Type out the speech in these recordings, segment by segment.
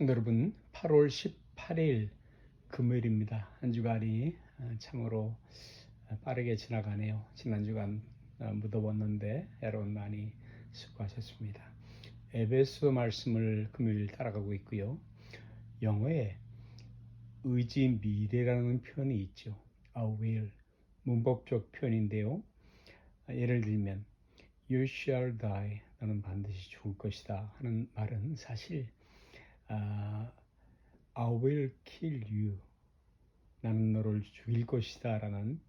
성도 여러분, 8월 18일 금요일입니다. 한 주간이 참으로 빠르게 지나가네요. 지난 주간 무더웠는데 여러분 많이 수고하셨습니다. 에베소 말씀을 금요일 따라가고 있고요. 영어에 의지 미래라는 표현이 있죠. will, 문법적 표현인데요. 예를 들면 You shall die, 너는 반드시 죽을 것이다 하는 말은 사실 I will kill you, 나는 너를 죽일 것이다 라는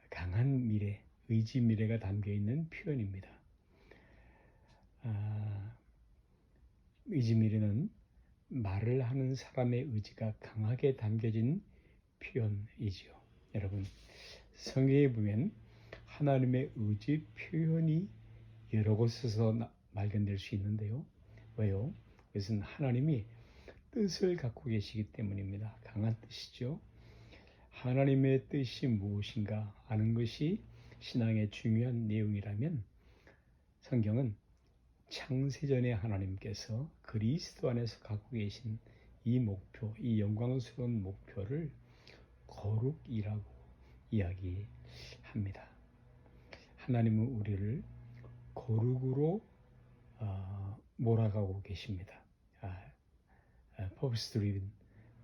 강한 미래, 의지 미래가 담겨있는 표현입니다. 의지 미래는 말을 하는 사람의 의지가 강하게 담겨진 표현이지요. 여러분, 성경에 보면 하나님의 의지 표현이 여러 곳에서 발견될 수 있는데요. 왜요? 그것은 하나님이 뜻을 갖고 계시기 때문입니다. 강한 뜻이죠. 하나님의 뜻이 무엇인가 아는 것이 신앙의 중요한 내용이라면 성경은 창세전에 하나님께서 그리스도 안에서 갖고 계신 이 목표, 이 영광스러운 목표를 거룩이라고 이야기합니다. 하나님은 우리를 거룩으로 몰아가고 계십니다. purpose driven,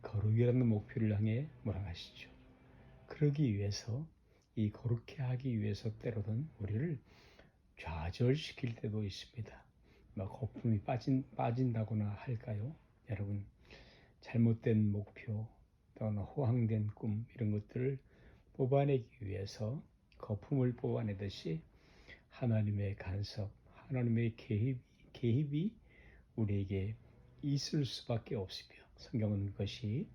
거룩이라는 목표를 향해 몰아가시죠. 그러기 위해서, 이 거룩해 하기 위해서 때로는 우리를 좌절시킬 때도 있습니다. 거품이 빠진다거나 할까요? 여러분, 잘못된 목표 또는 호황된 꿈 이런 것들을 뽑아내기 위해서 거품을 뽑아내듯이 하나님의 간섭, 하나님의 개입이 우리에게 있을 수밖에 없으며 성경은 그것이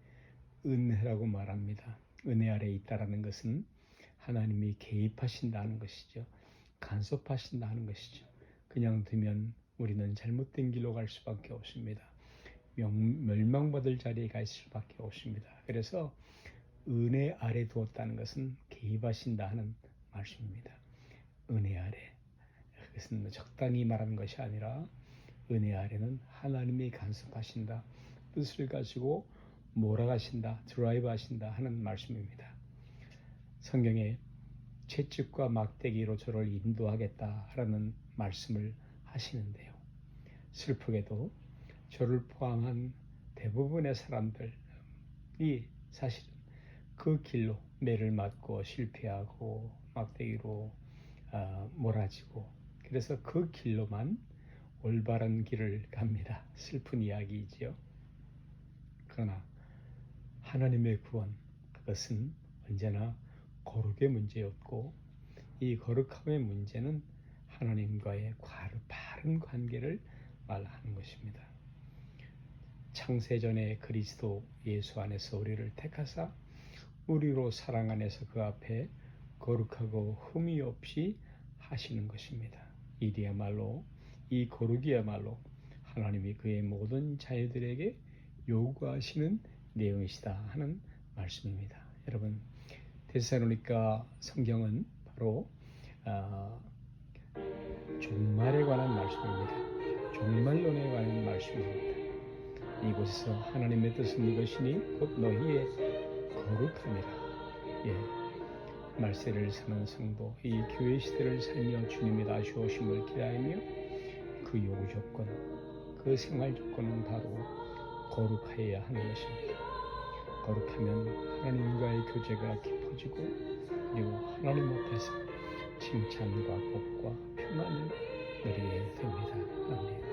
은혜라고 말합니다. 은혜 아래 있다라는 것은 하나님이 개입하신다는 것이죠. 간섭하신다는 것이죠. 그냥 두면 우리는 잘못된 길로 갈 수밖에 없습니다. 멸망받을 자리에 갈 수밖에 없습니다. 그래서 은혜 아래 두었다는 것은 개입하신다 하는 말씀입니다. 은혜 아래, 그것은 적당히 말하는 것이 아니라 은혜 아래는 하나님이 간섭하신다, 뜻을 가지고 몰아가신다, 드라이브 하신다 하는 말씀입니다. 성경에 채찍과 막대기로 저를 인도하겠다라는 말씀을 하시는데요. 슬프게도 저를 포함한 대부분의 사람들이 사실은 그 길로 매를 맞고 실패하고 막대기로 몰아지고, 그래서 그 길로만 올바른 길을 갑니다. 슬픈 이야기이지요. 그러나 하나님의 구원, 그것은 언제나 거룩의 문제였고, 이 거룩함의 문제는 하나님과의 바른 관계를 말하는 것입니다. 창세전에 그리스도 예수 안에서 우리를 택하사 우리로 사랑 안에서 그 앞에 거룩하고 흠이 없이 하시는 것입니다. 이 거룩이야말로 하나님이 그의 모든 자녀들에게 요구하시는 내용이시다 하는 말씀입니다. 여러분, 데살로니가 성경은 바로 종말에 관한 말씀입니다. 종말론에 관한 말씀입니다. 이곳에서 하나님의 뜻은 이것이니 곧 너희의 거룩함이라. 말세를 사는 성도, 이 교회 시대를 살며 주님의 다시 오심을 기다리며 그 요구 조건, 그 생활 조건은 바로 거룩하여야 하는 것입니다. 거룩하면 하나님과의 교제가 깊어지고, 그리고 하나님 앞에서 칭찬과 복과 평안을 누리게 됩니다. 아멘.